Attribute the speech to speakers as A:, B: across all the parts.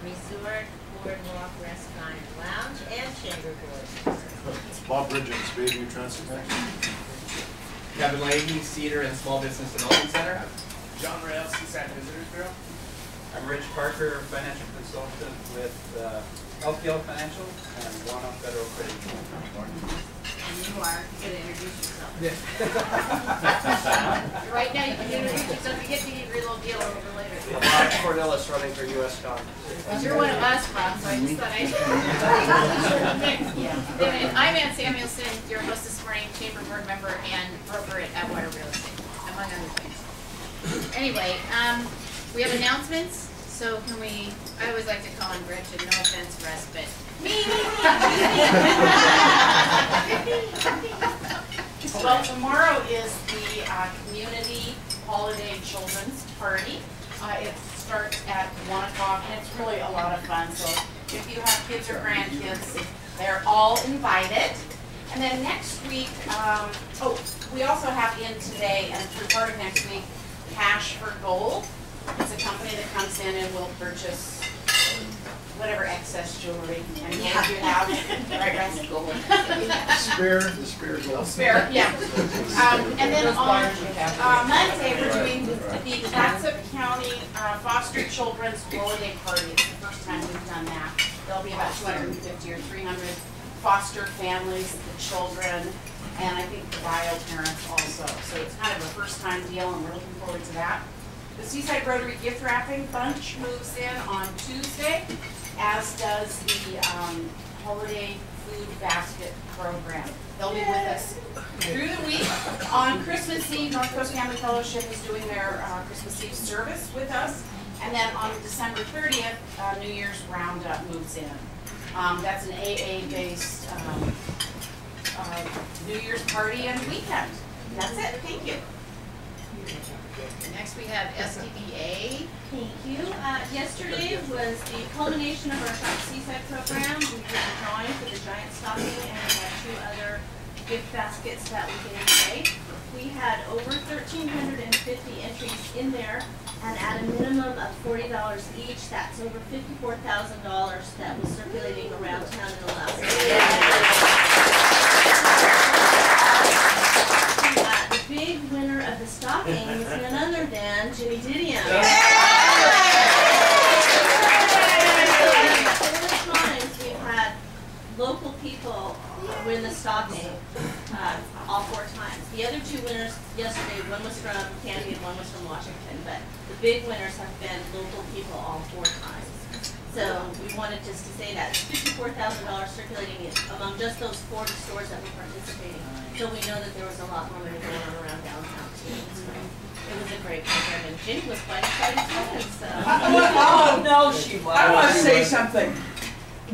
A: Resort, Boardwalk, Restaurant and Lounge, and Chamber Board.
B: It's Bob Bridgens, Bayview Transportation.
C: Kevin Leahy, Cedar and Small Business Development Center.
D: John Rail, Seaside Visitors Bureau.
E: I'm Rich Parker, financial consultant with LPL Financial and One Up Federal Credit Union.
A: And you are, you get to introduce yourself.
E: Yeah.
A: Right now you can introduce yourself, you get to get your little deal a little bit later.
E: Mark Cornelis running for U.S. Congress.
A: You're one of us, Rob, so I just thought I'd... Anyway, I'm Ann Samuelson, your host this morning, Chamber Board member and broker at Water Real Estate, among other things. Anyway, we have announcements, so can we, I always like to call on Gretchen, no offense, Russ, but me.
F: Well, tomorrow is the community holiday children's party. It starts at 1 o'clock, and it's really a lot of fun. So if you have kids or grandkids, they're all invited. And then next week, we also have in today, and through part of next week, Cash for Gold. It's a company that comes in and will purchase whatever excess jewelry and you have. Right, guys? Gold.
B: The spare gold.
F: Spare, yeah. And then on Monday, we're doing the Clatsop County Foster Children's Holiday Party. It's the first time we've done that. There'll be about 250 or 300 foster families, the children, and I think the bio parents also. So it's kind of a first time deal, and we're looking forward to that. The Seaside Rotary Gift Wrapping Bunch moves in on Tuesday, as does the Holiday Food Basket Program. They'll be with us through the week. On Christmas Eve, North Coast Family Fellowship is doing their Christmas Eve service with us. And then on December 30th, New Year's Roundup moves in. That's an AA-based New Year's party and weekend. That's it. Thank you.
A: Next we have SDBA.
G: Thank you. Yesterday was the culmination of our Shop Seaside program. We did the drawing for the giant stocking, and we had 2 other gift baskets that we gave away. We had over 1,350 entries in there, and at a minimum of $40 each, that's over $54,000 that was circulating around town in the last The big winner of the stocking was none other than Jimmy Didion. Four times we've had local people win the stocking, all 4 times. The other 2 winners yesterday, one was from Canada and one was from Washington, but the big winners have been local people all 4 times. So we wanted just to say that it's $54,000 circulating among just those 40 stores that were participating. So we know that there was a lot more money going on around downtown too. So it was a great program, and Ginny was quite excited to win. So.
H: Oh no, she was. I want to say something.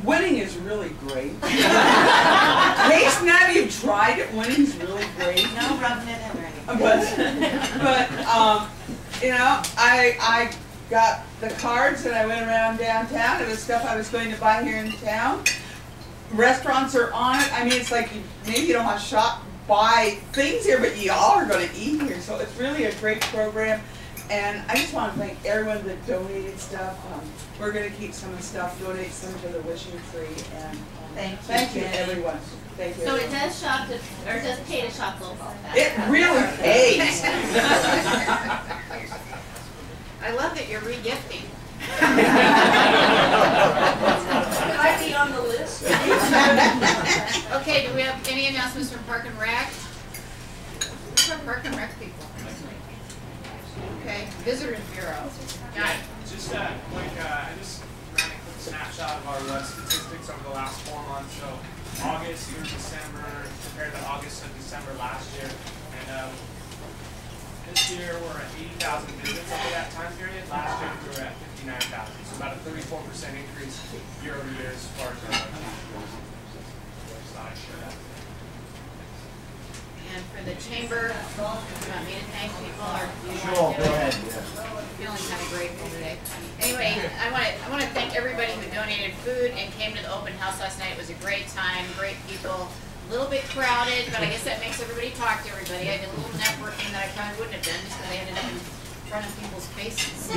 H: Winning is really great. In case none of you tried it, winning's really great.
F: No rubbing it in ready.
H: But you know, I got the cards and I went around downtown. It was stuff I was going to buy here in town. Restaurants are on it. I mean, it's like maybe you don't want to shop, buy things here, but you all are going to eat here. So it's really a great program. And I just want to thank everyone that donated stuff. We're going to keep some of the stuff, donate some to the Wishing Tree, and thank you everyone. Thank you.
G: So it does shop to, or it does pay to shop local.
H: It really pays.
A: I love that you're re-gifting.
F: Can I be on the list?
A: Okay, do we have any announcements from Park and Rec? Who's our Park and Rec people? Okay, Visitors Bureau. Got it.
D: Just quick, I just ran a quick snapshot of our statistics over the last 4 months. So August through December compared to August and December last year. And this year we're at 80,000 visits over that time period. Last year we were at 59,000. So about a 34% increase year over year as far as our website.
A: And for the chamber, you want me to thank people, or do you
B: Sure,
A: want to
B: go
A: do it?
B: ahead.
A: Feeling kind of grateful today. Anyway, I want to thank everybody who donated food and came to the open house last night. It was a great time, great people. A little bit crowded, but I guess that makes everybody talk to everybody. I did a little networking that I probably wouldn't have done, just because I ended up in front of people's faces.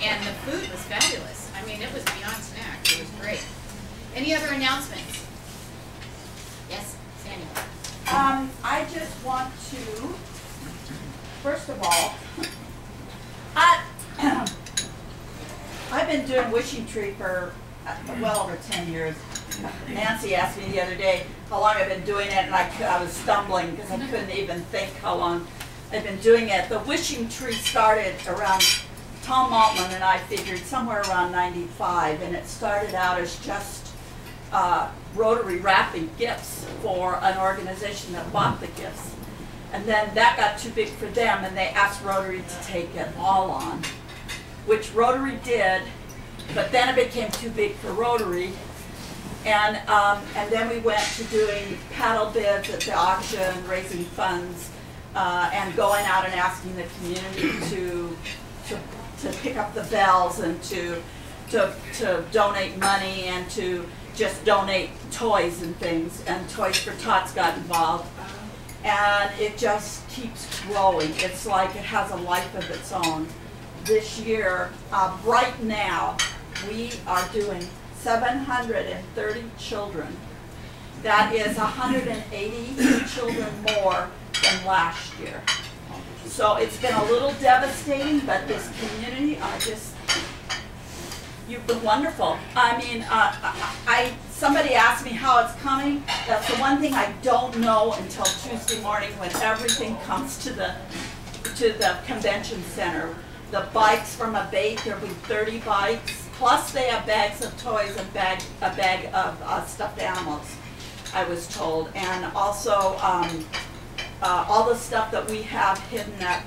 A: And the food was fabulous. I mean, it was beyond snacks. It was great. Any other announcements? Yes, Sandy.
F: I just want to, first of all, I've been doing Wishing Tree for well over 10 years. Nancy asked me the other day how long I've been doing it, and I was stumbling because I couldn't even think how long I've been doing it. The Wishing Tree started around, Tom Maltman and I figured somewhere around 95, and it started out as just Rotary wrapping gifts for an organization that bought the gifts. And then that got too big for them, and they asked Rotary to take it all on, which Rotary did, but then it became too big for Rotary. And then we went to doing paddle bids at the auction, raising funds, and going out and asking the community to pick up the bells and to donate money and to just donate toys and things. And Toys for Tots got involved. And it just keeps growing. It's like it has a life of its own. This year, right now, we are doing 730 children. That is 180 children more than last year. So it's been a little devastating, but this community, you've been wonderful. I mean, somebody asked me how it's coming. That's the one thing I don't know until Tuesday morning when everything comes to the convention center. The bikes from Abate, there'll be 30 bikes, plus they have bags of toys and a bag of stuffed animals, I was told. And also all the stuff that we have hidden that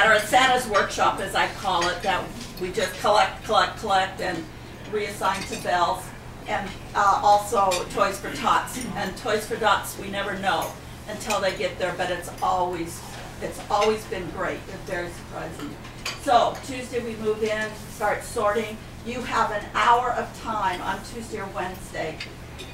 F: are at Santa's workshop, as I call it, that we just collect and reassign to bells. And also Toys for Tots. And Toys for Tots, we never know until they get there, but it's always been great. It's very surprising. So Tuesday we move in, start sorting. You have an hour of time on Tuesday or Wednesday,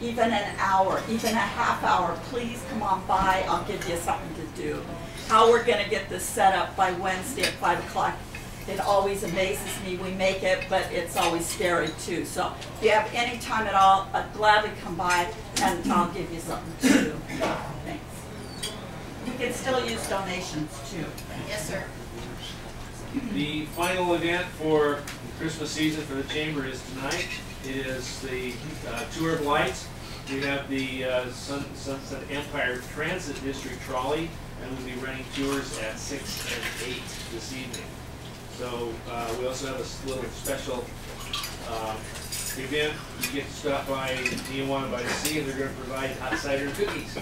F: even an hour, even a half hour. Please come on by. I'll give you something to do. How we're going to get this set up by Wednesday at 5 o'clock. It always amazes me. We make it, but it's always scary too. So if you have any time at all, I'd gladly come by and I'll give you something to do. Thanks. You can still use donations too.
A: Yes, sir.
I: The final event for the Christmas season for the Chamber is tonight. It is the Tour of Lights. We have the Sunset Empire Transit District Trolley, and we'll be running tours at 6 and 8 this evening. So we also have a little special event. You get to stop by Tijuana by the Sea, and they're going to provide hot cider and cookies.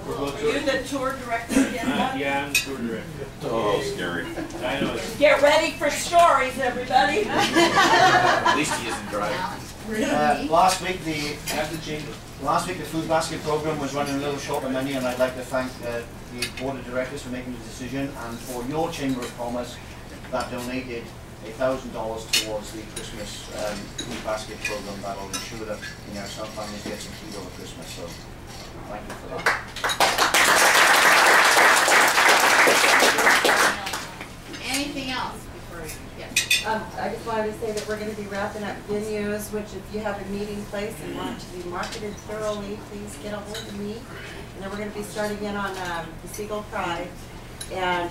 F: Are you the tour director again?
I: Yeah, I'm the tour director.
B: Oh, scary.
I: I know.
F: Get ready for stories, everybody.
B: At least he isn't driving.
J: Last week the
I: At the Chamber.
J: food basket program was running a little short on money, and I'd like to thank the board of directors for making the decision, and for your Chamber of Commerce that donated $1,000 towards the Christmas food basket program. That will ensure that some families get some food over Christmas. So thank you for that.
A: Anything else before we, yes?
K: I just wanted to say that we're going to be wrapping up venues, which if you have a meeting place and want it to be marketed thoroughly, please get a hold of me. And then we're going to be starting in on the Seagull Pride. And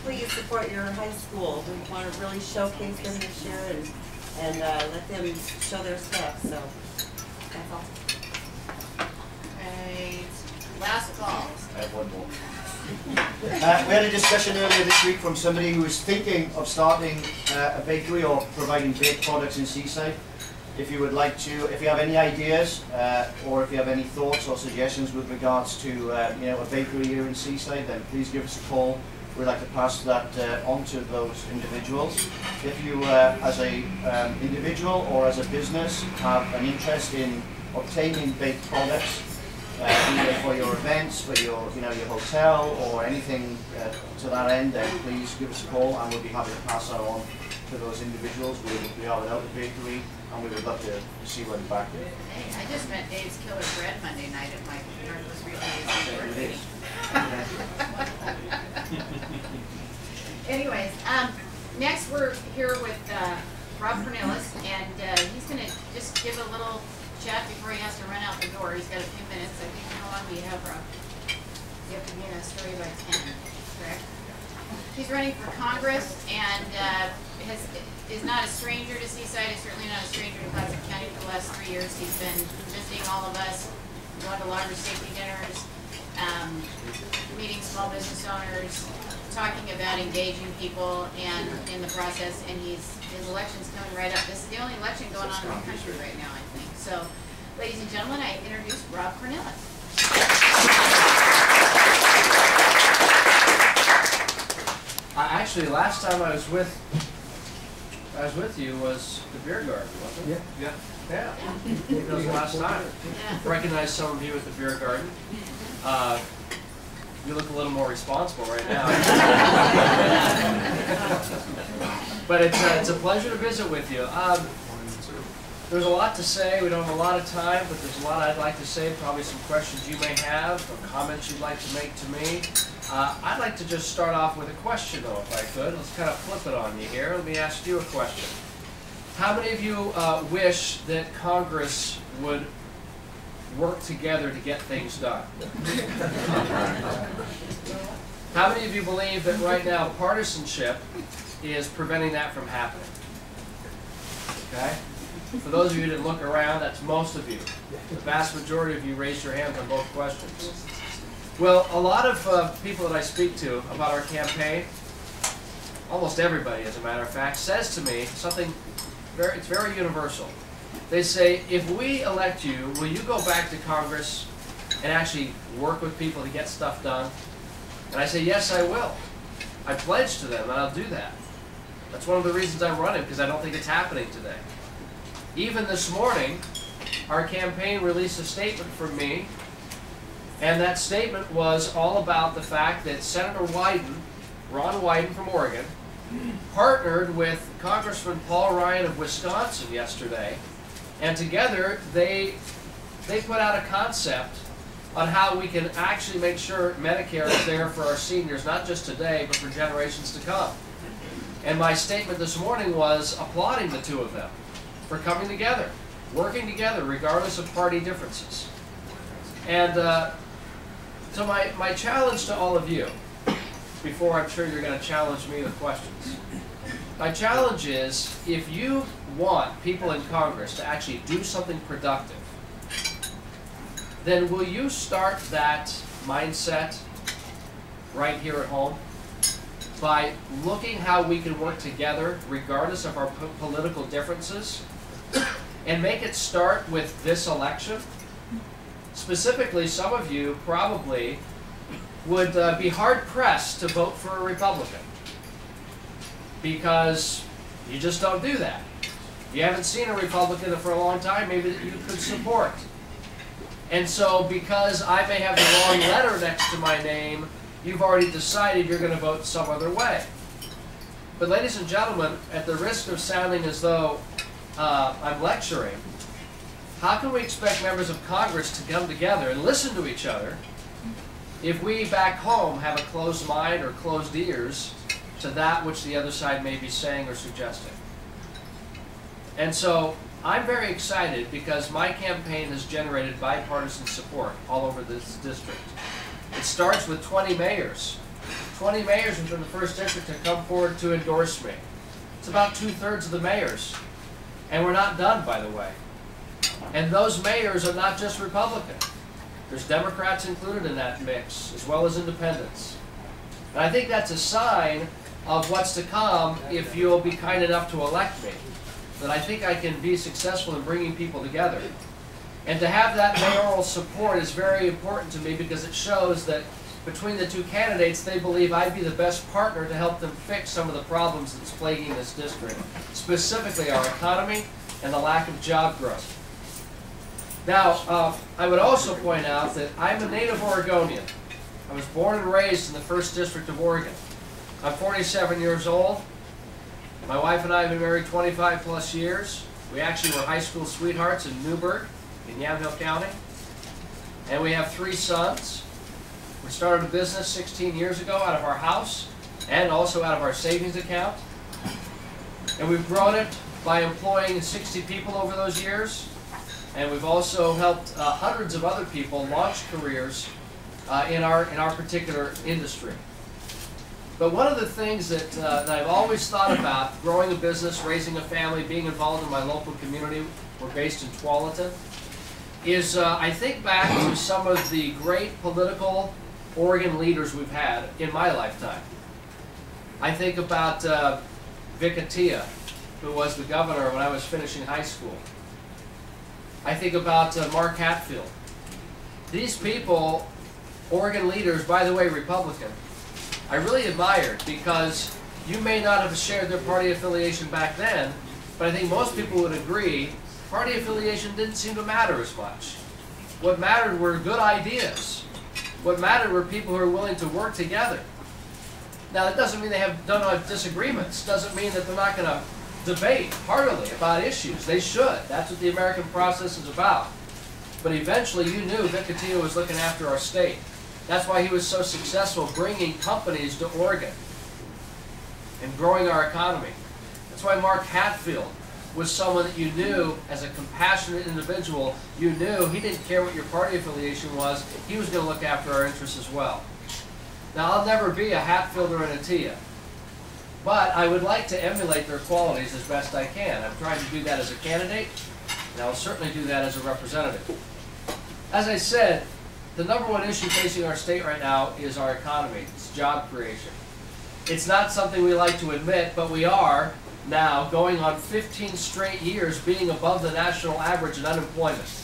K: please support your high school. We want to really showcase them this year and let them show their stuff. So that's all.
A: Right. Last call.
J: I have one more. We had a discussion earlier this week from somebody who was thinking of starting a bakery or providing baked products in Seaside. If you would like to, if you have any ideas or if you have any thoughts or suggestions with regards to a bakery here in Seaside, then please give us a call. We'd like to pass that on to those individuals. If you, as a individual or as a business, have an interest in obtaining baked products, either for your events, for your hotel, or anything to that end, then please give us a call, and we'll be happy to pass that on to those individuals. We are without the bakery, and we would love to see what back there.
A: Hey, I just met Dave's Killer Bread Monday night at my Northwest Regional birthday. Anyways, Next, we're here with Rob Cornelis, and he's going to just give a little chat before he has to run out the door. He's got a few minutes. I think, how long do you have, Rob? You have to be in a story by 10, correct? He's running for Congress and is not a stranger to Seaside. Is certainly not a stranger to Clatsop County for the last 3 years. He's been visiting all of us, going to laundry safety dinners, meeting small business owners, talking about engaging people and in the process, and his election's coming right up. This is the only election going on in the country right now, I think. So, ladies and gentlemen, I introduce Rob Cornelis.
L: Actually, last time I was with you was the beer garden, wasn't it?
C: Yeah.
L: Yeah. That was the last time.
A: Yeah.
L: Recognize some of you at the beer garden. You look a little more responsible right now. But it's a pleasure to visit with you. There's a lot to say. We don't have a lot of time, but there's a lot I'd like to say. Probably some questions you may have, or comments you'd like to make to me. I'd like to just start off with a question, though, if I could. Let's kind of flip it on you here. Let me ask you a question. How many of you wish that Congress would work together to get things done? How many of you believe that right now partisanship is preventing that from happening? Okay? For those of you who didn't look around, that's most of you. The vast majority of you raised your hands on both questions. Well, a lot of people that I speak to about our campaign, almost everybody as a matter of fact, says to me something it's very universal. They say, if we elect you, will you go back to Congress and actually work with people to get stuff done? And I say, yes, I will. I pledge to them, and I'll do that. That's one of the reasons I'm running, because I don't think it's happening today. Even this morning, our campaign released a statement from me, and that statement was all about the fact that Senator Wyden, Ron Wyden from Oregon, partnered with Congressman Paul Ryan of Wisconsin yesterday, and together they put out a concept on how we can actually make sure Medicare is there for our seniors, not just today, but for generations to come. And my statement this morning was applauding the two of them for coming together, working together, regardless of party differences. And so my challenge to all of you, before I'm sure you're going to challenge me with questions, my challenge is, if you want people in Congress to actually do something productive, then will you start that mindset right here at home by looking how we can work together regardless of our political differences, and make it start with this election? Specifically, some of you probably would be hard-pressed to vote for a Republican because you just don't do that. You haven't seen a Republican for a long time, maybe that you could support. And so because I may have the wrong letter next to my name, you've already decided you're going to vote some other way. But ladies and gentlemen, at the risk of sounding as though I'm lecturing, how can we expect members of Congress to come together and listen to each other if we back home have a closed mind or closed ears to that which the other side may be saying or suggesting? And so I'm very excited because my campaign has generated bipartisan support all over this district. It starts with 20 mayors. 20 mayors within the 1st District have come forward to endorse me. It's about 2/3 of the mayors. And we're not done, by the way. And those mayors are not just Republican. There's Democrats included in that mix, as well as independents. And I think that's a sign of what's to come if you'll be kind enough to elect me. That I think I can be successful in bringing people together. And to have that mayoral support is very important to me because it shows that between the two candidates, they believe I'd be the best partner to help them fix some of the problems that's plaguing this district, specifically our economy and the lack of job growth. Now, I would also point out that I'm a native Oregonian. I was born and raised in the 1st District of Oregon. I'm 47 years old. My wife and I have been married 25 plus years. We actually were high school sweethearts in Newburgh, in Yamhill County. And we have 3 sons. We started a business 16 years ago out of our house and also out of our savings account. And we've grown it by employing 60 people over those years. And we've also helped hundreds of other people launch careers in our particular industry. But one of the things that I've always thought about, growing a business, raising a family, being involved in my local community, we're based in Tualatin, is I think back to some of the great political Oregon leaders we've had in my lifetime. I think about Vic Atiyeh, who was the governor when I was finishing high school. I think about Mark Hatfield. These people, Oregon leaders, by the way, Republican, I really admired, because you may not have shared their party affiliation back then, but I think most people would agree party affiliation didn't seem to matter as much. What mattered were good ideas. What mattered were people who were willing to work together. Now, that doesn't mean they don't have disagreements. Doesn't mean that they're not going to debate heartily about issues. They should. That's what the American process is about. But eventually, you knew Vic Atiyeh was looking after our state. That's why he was so successful bringing companies to Oregon and growing our economy. That's why Mark Hatfield was someone that you knew as a compassionate individual. You knew he didn't care what your party affiliation was. He was going to look after our interests as well. Now, I'll never be a Hatfield or an Atiyeh, but I would like to emulate their qualities as best I can. I'm trying to do that as a candidate, and I'll certainly do that as a representative. As I said, the number one issue facing our state right now is our economy. It's job creation. It's not something we like to admit, but we are now going on 15 straight years being above the national average in unemployment.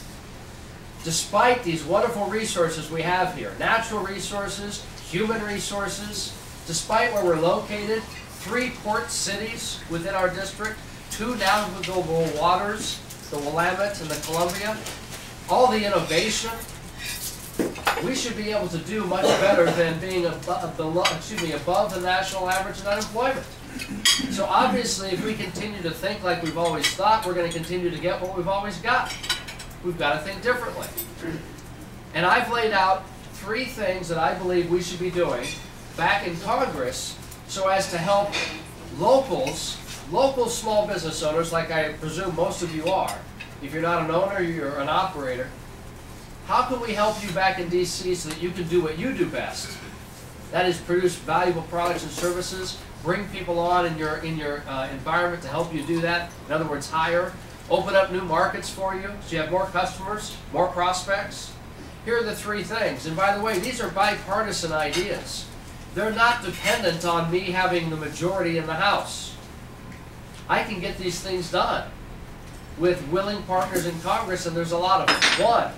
L: Despite these wonderful resources we have here, natural resources, human resources, despite where we're located, 3 port cities within our district, 2 navigable waters, the Willamette and the Columbia, all the innovation, we should be able to do much better than being above the national average in unemployment. So obviously, if we continue to think like we've always thought, we're going to continue to get what we've always got. We've got to think differently. And I've laid out 3 things that I believe we should be doing back in Congress so as to help locals, local small business owners, like I presume most of you are. If you're not an owner, you're an operator. How can we help you back in D.C. so that you can do what you do best? That is produce valuable products and services, bring people on in your environment to help you do that. In other words, hire, open up new markets for you so you have more customers, more prospects. Here are the 3 things. And by the way, these are bipartisan ideas. They're not dependent on me having the majority in the House. I can get these things done with willing partners in Congress, and there's a lot of them. 1,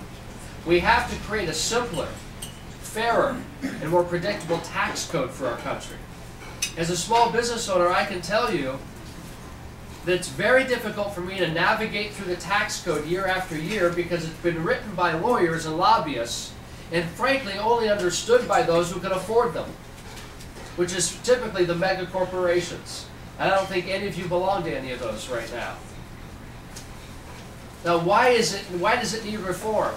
L: we have to create a simpler, fairer, and more predictable tax code for our country. As a small business owner, I can tell you that it's very difficult for me to navigate through the tax code year after year because it's been written by lawyers and lobbyists, and frankly only understood by those who can afford them, which is typically the mega corporations. And I don't think any of you belong to any of those right now. Now, why does it need reform?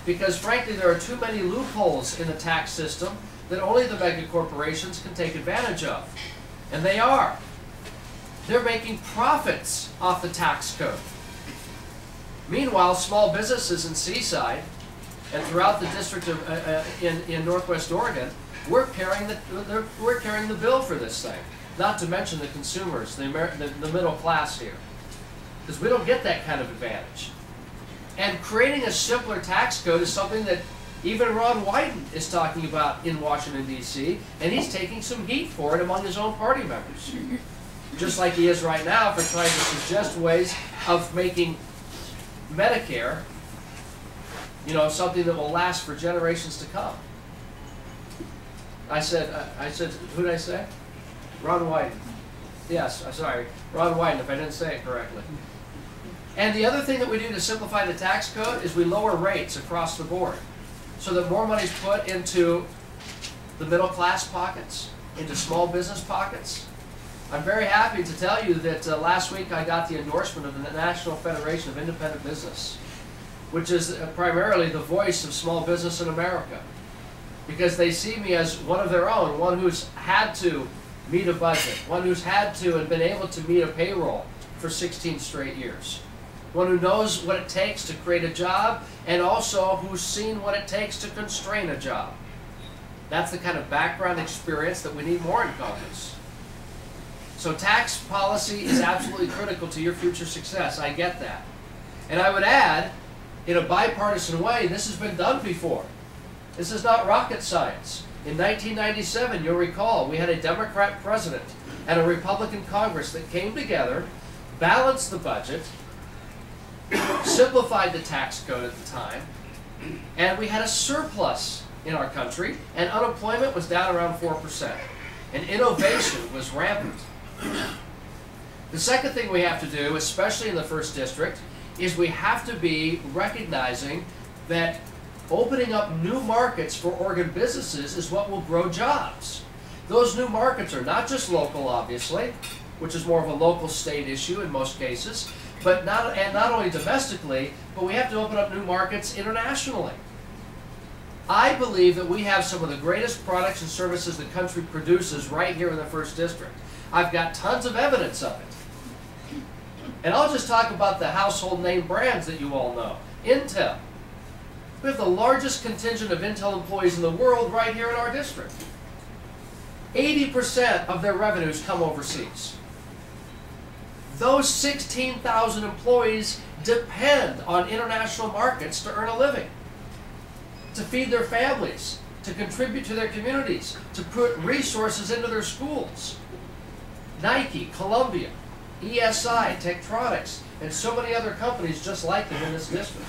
L: Because frankly, there are too many loopholes in the tax system that only the mega corporations can take advantage of. And they are. They're making profits off the tax code. Meanwhile, small businesses in Seaside and throughout the district of, in Northwest Oregon, we're carrying the bill for this thing. Not to mention the consumers, the middle class here. Because we don't get that kind of advantage. And creating a simpler tax code is something that even Ron Wyden is talking about in Washington, D.C., and he's taking some heat for it among his own party members. Just like he is right now for trying to suggest ways of making Medicare, something that will last for generations to come. I said, who did I say? Ron Wyden. Yes, I'm sorry, Ron Wyden, if I didn't say it correctly. And the other thing that we do to simplify the tax code is we lower rates across the board so that more money is put into the middle class pockets, into small business pockets. I'm very happy to tell you that last week I got the endorsement of the National Federation of Independent Business, which is primarily the voice of small business in America, because they see me as one of their own, one who's had to meet a budget, one who's had to and been able to meet a payroll for 16 straight years, one who knows what it takes to create a job and also who's seen what it takes to constrain a job. That's the kind of background experience that we need more in Congress. So tax policy is absolutely critical to your future success. I get that. And I would add, in a bipartisan way, this has been done before. This is not rocket science. In 1997, you'll recall, we had a Democrat president and a Republican Congress that came together, balanced the budget, simplified the tax code at the time, and we had a surplus in our country, and unemployment was down around 4%. And innovation was rampant. The second thing we have to do, especially in the 1st District, is we have to be recognizing that opening up new markets for Oregon businesses is what will grow jobs. Those new markets are not just local, obviously, which is more of a local state issue in most cases, but not only domestically, but we have to open up new markets internationally. I believe that we have some of the greatest products and services the country produces right here in the 1st District. I've got tons of evidence of it. And I'll just talk about the household name brands that you all know. Intel. We have the largest contingent of Intel employees in the world right here in our district. 80% of their revenues come overseas. Those 16,000 employees depend on international markets to earn a living, to feed their families, to contribute to their communities, to put resources into their schools. Nike, Columbia, ESI, Tektronix, and so many other companies just like them in this district.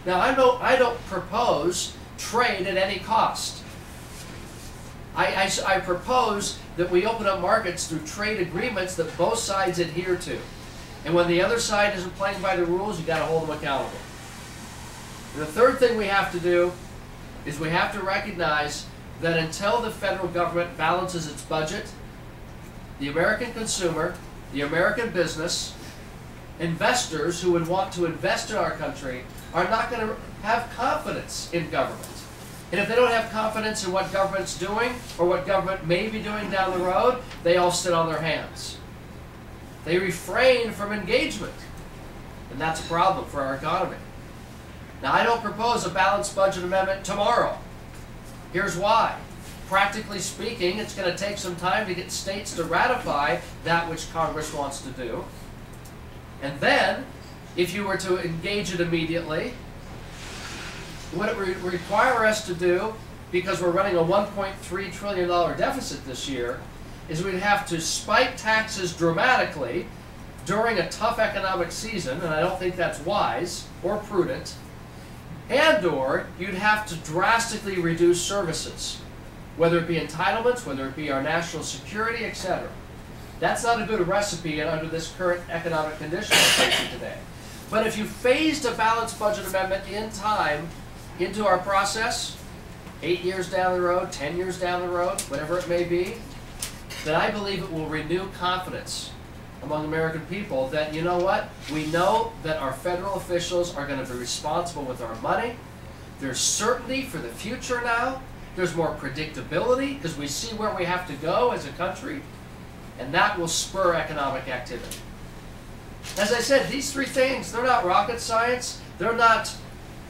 L: Now, I don't propose trade at any cost. I propose that we open up markets through trade agreements that both sides adhere to. And when the other side isn't playing by the rules, you've got to hold them accountable. And the third thing we have to do is we have to recognize that until the federal government balances its budget, the American consumer, the American business, investors who would want to invest in our country are not going to have confidence in government. And if they don't have confidence in what government's doing or what government may be doing down the road, they all sit on their hands. They refrain from engagement. And that's a problem for our economy. Now, I don't propose a balanced budget amendment tomorrow. Here's why. Practically speaking, it's going to take some time to get states to ratify that which Congress wants to do. And then, if you were to engage it immediately, what it would require us to do, because we're running a $1.3 trillion deficit this year, is we'd have to spike taxes dramatically during a tough economic season, and I don't think that's wise or prudent, and/or you'd have to drastically reduce services, whether it be entitlements, whether it be our national security, etc. That's not a good recipe under this current economic condition we're facing today. But if you phased a balanced budget amendment in time into our process, 8 years down the road, 10 years down the road, whatever it may be, then I believe it will renew confidence among American people that, you know what, we know that our federal officials are going to be responsible with our money. There's certainty for the future now. There's more predictability because we see where we have to go as a country, and that will spur economic activity. As I said, these three things, they're not rocket science. They're not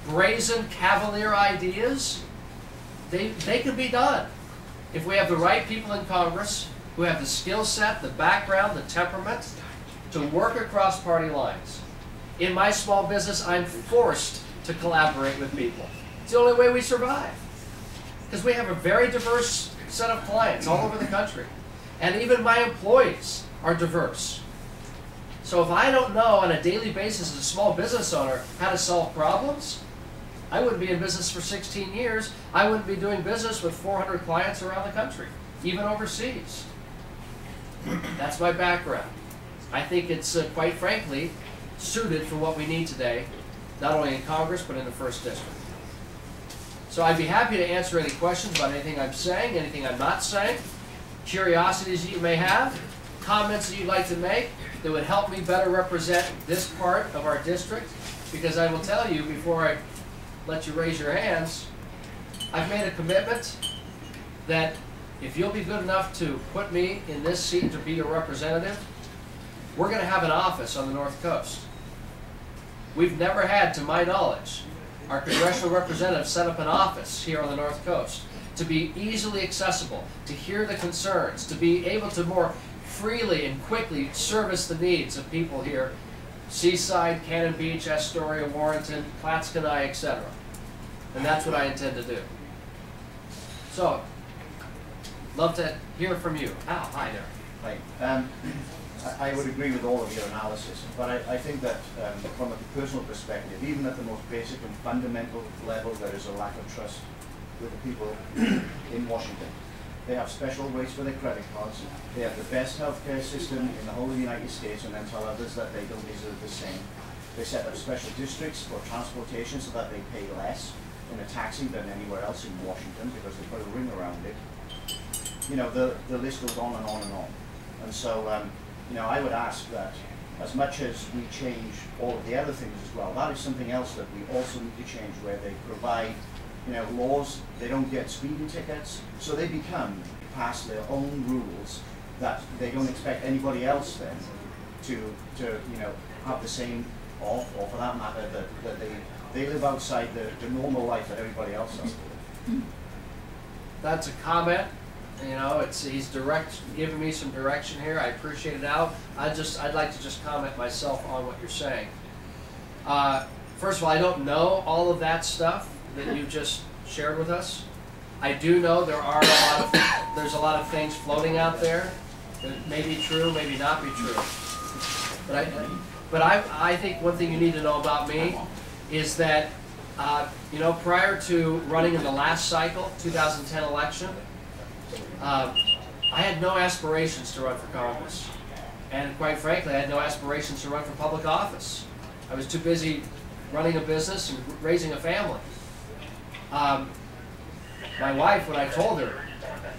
L: brazen, cavalier ideas. They can be done if we have the right people in Congress who have the skill set, the background, the temperament to work across party lines. In my small business, I'm forced to collaborate with people. It's the only way we survive. Because we have a very diverse set of clients all over the country. And even my employees are diverse. So if I don't know on a daily basis as a small business owner how to solve problems, I wouldn't be in business for 16 years. I wouldn't be doing business with 400 clients around the country, even overseas. That's my background. I think it's, quite frankly, suited for what we need today, not only in Congress, but in the 1st District. So I'd be happy to answer any questions about anything I'm saying, anything I'm not saying, curiosities that you may have, comments that you'd like to make that would help me better represent this part of our district, because I will tell you before I let you raise your hands, I've made a commitment that if you'll be good enough to put me in this seat to be your representative, we're going to have an office on the North Coast. We've never had, to my knowledge, our congressional representatives set up an office here on the North Coast to be easily accessible, to hear the concerns, to be able to more freely and quickly service the needs of people here, Seaside, Cannon Beach, Astoria, Warrenton, Clatskanie, etc. And that's what I intend to do. So, love to hear from you. Al, hi there.
J: Hi. I would agree with all of your analysis, but I think that from a personal perspective, even at the most basic and fundamental level, there is a lack of trust with the people in Washington. They have special rates for their credit cards. They have the best healthcare system in the whole of the United States, and then tell others that they don't deserve the same. They set up special districts for transportation so that they pay less in a taxi than anywhere else in Washington because they put a ring around it. You know, the list goes on and on and on. And so, you know, I would ask that as much as we change all of the other things as well, that is something else that we also need to change, where they provide, you know, laws. They don't get speeding tickets, so they pass their own rules that they don't expect anybody else then to you know, have the same, or for that matter, that they live outside the normal life that everybody else does.
L: That's a comment. You know, he's giving me some direction here. I appreciate it, Al. I'd like to just comment myself on what you're saying. First of all, I don't know all of that stuff that you just shared with us. I do know there's a lot of things floating out there that may be true, maybe not be true. But I think one thing you need to know about me is that you know, prior to running in the last cycle, 2010 election, I had no aspirations to run for Congress. And quite frankly, I had no aspirations to run for public office. I was too busy running a business and raising a family. My wife, when I told her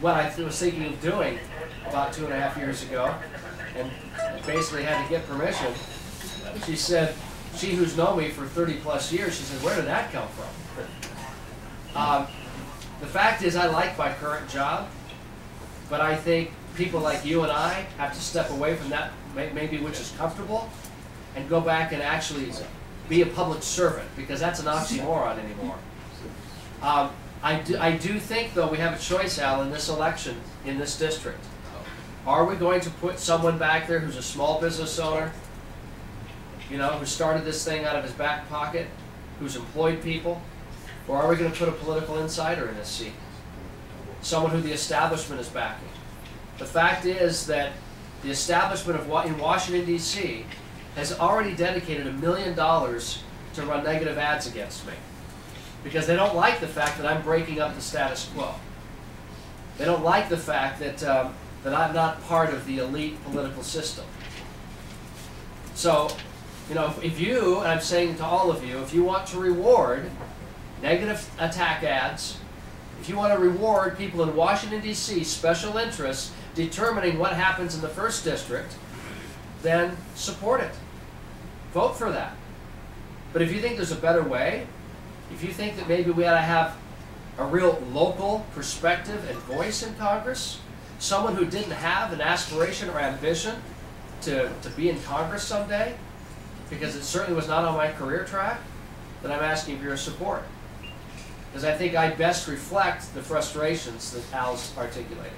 L: what I was thinking of doing about 2.5 years ago, and basically had to get permission, she said, she who's known me for 30 plus years, she said, where did that come from? The fact is, I like my current job, but I think people like you and I have to step away from that, maybe which is comfortable, and go back and actually be a public servant, because that's an oxymoron anymore. I do think, though, we have a choice, Al, in this election, in this district. Are we going to put someone back there who's a small business owner, you know, who started this thing out of his back pocket, who's employed people, or are we going to put a political insider in this seat? Someone who the establishment is backing. The fact is that the establishment in Washington, D.C. has already dedicated $1 million to run negative ads against me, because they don't like the fact that I'm breaking up the status quo. They don't like the fact that, that I'm not part of the elite political system. So, you know, if you, and I'm saying to all of you, if you want to reward negative attack ads, if you want to reward people in Washington, D.C., special interests, determining what happens in the 1st District, then support it. Vote for that. But if you think there's a better way, if you think that maybe we ought to have a real local perspective and voice in Congress, someone who didn't have an aspiration or ambition to be in Congress someday, because it certainly was not on my career track, then I'm asking for your support. Because I think I best reflect the frustrations that Al's articulating.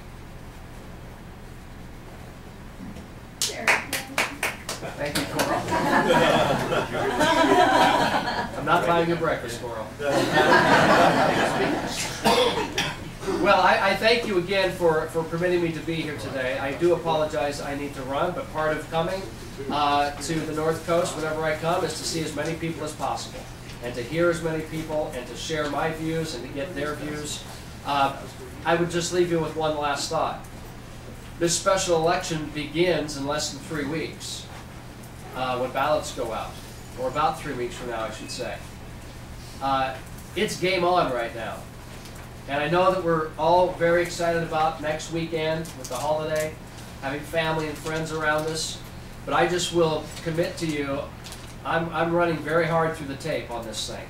L: Thank you, Coral. I'm not buying your breakfast, Coral. Well, I thank you again for permitting me to be here today. I do apologize I need to run, but part of coming to the North Coast whenever I come is to see as many people as possible, and to hear as many people, and to share my views and to get their views. I would just leave you with one last thought. This special election begins in less than 3 weeks when ballots go out, or about 3 weeks from now, I should say. It's game on right now. And I know that we're all very excited about next weekend with the holiday, having family and friends around us. But I just will commit to you, I'm running very hard through the tape on this thing.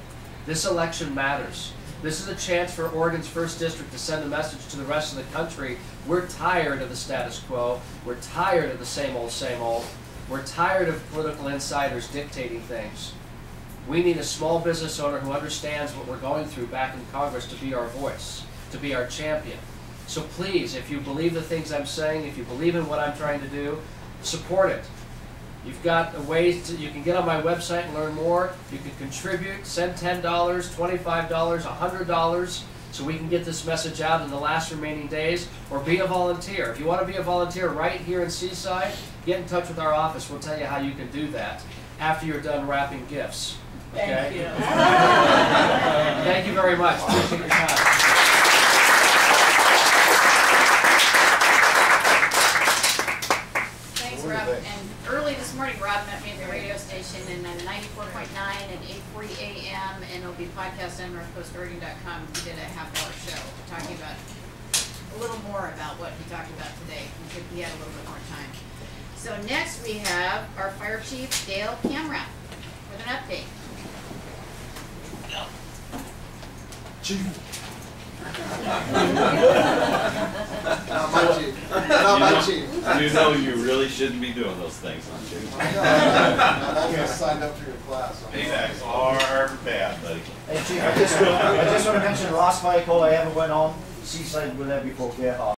L: This election matters. This is a chance for Oregon's 1st District to send a message to the rest of the country. We're tired of the status quo. We're tired of the same old, same old. We're tired of political insiders dictating things. We need a small business owner who understands what we're going through back in Congress to be our voice, to be our champion. So please, if you believe the things I'm saying, if you believe in what I'm trying to do, support it. You've got ways you can get on my website and learn more. You can contribute, send $10, $25, $100, so we can get this message out in the last remaining days, or be a volunteer. If you want to be a volunteer right here in Seaside, get in touch with our office. We'll tell you how you can do that after you're done wrapping gifts. Okay?
F: Thank you.
L: Thank you very much. Appreciate your time.
A: Rob, and early this morning, Rob met me at the radio station in 94.9 at 8:40 a.m. and it'll be podcast on northcoastoregon.com. We did a half-hour show talking about a little more about what he talked about today. He had a little bit more time. So next we have our Fire Chief Dale Camera with an update.
M: Chief. Not my chief. Not my chief.
B: You know you really shouldn't be doing those things, aren't you?
M: I know. I'm just signed up for your class.
B: Paybacks are bad, buddy.
J: Hey Chief, I just want to mention the last fire call I ever went on, Seaside with there before Get